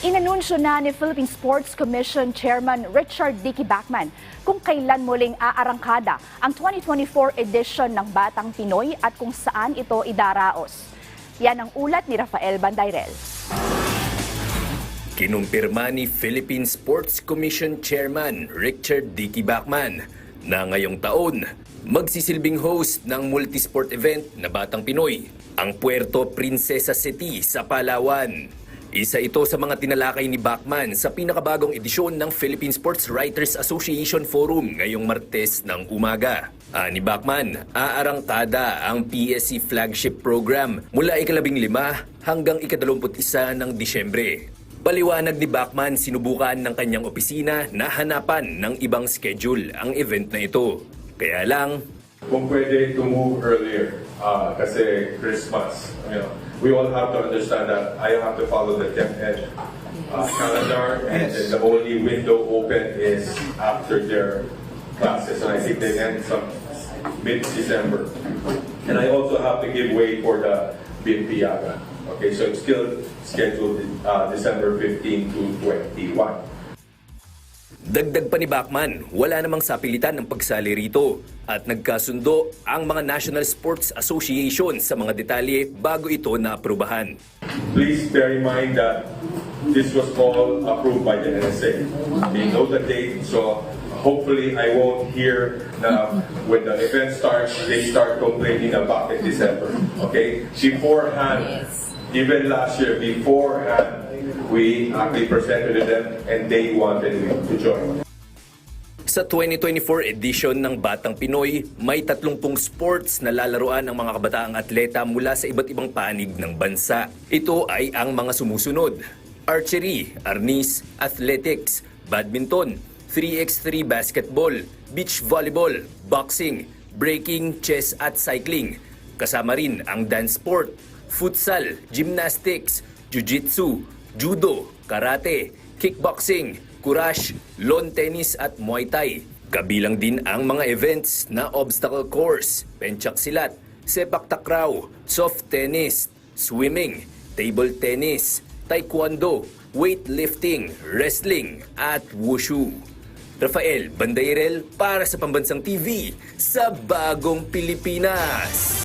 Inanunsyo na ni Philippine Sports Commission Chairman Richard Dicky Bachman kung kailan muling aarangkada ang 2024 edition ng Batang Pinoy at kung saan ito idaraos. Yan ang ulat ni Rafael Bandairel. Kinumpirma ni Philippine Sports Commission Chairman Richard Dicky Bachman na ngayong taon magsisilbing host ng multisport event na Batang Pinoy, ang Puerto Princesa City sa Palawan. Isa ito sa mga tinalakay ni Bachman sa pinakabagong edisyon ng Philippine Sports Writers Association Forum ngayong Martes ng umaga. Ni Bachman, aarangkada ang PSC flagship program mula ika-15 hanggang ika-21 ng Disyembre. Paliwanag ni Bachman, sinubukan ng kanyang opisina na hanapan ng ibang schedule ang event na ito. Kaya lang, kung pwede to move earlier, kasi Christmas, we all have to understand that I have to follow the 10th edge calendar, and the only window open is after their classes, and I think they end some mid-December. And I also have to give way for the Bimpiaga. Okay, so it's still scheduled December 15 to 21. Dagdag pa ni Bachman, wala namang sapilitan ng pagsali rito at nagkasundo ang mga National Sports Association sa mga detalye bago ito naaprubahan. Please bear in mind that this was all approved by the NSA. They know the date, so hopefully I won't hear na when the event starts, they start complaining about it December. Okay? Beforehand, even last year, beforehand, we actually presented to them and they wanted to join. Sa 2024 edition ng Batang Pinoy, may 30 sports na lalaruan ng mga kabataang atleta mula sa iba't ibang panig ng bansa. Ito ay ang mga sumusunod: archery, arnis, athletics, badminton, 3x3 basketball, beach volleyball, boxing, breaking, chess at cycling. Kasama rin ang dance sport, futsal, gymnastics, jiu-jitsu, judo, karate, kickboxing, kurash, lawn tennis at muay thai. Kabilang din ang mga events na obstacle course, pencak silat, sepak takraw, soft tennis, swimming, table tennis, taekwondo, weightlifting, wrestling at wushu. Rafael Bandairel para sa Pambansang TV sa Bagong Pilipinas.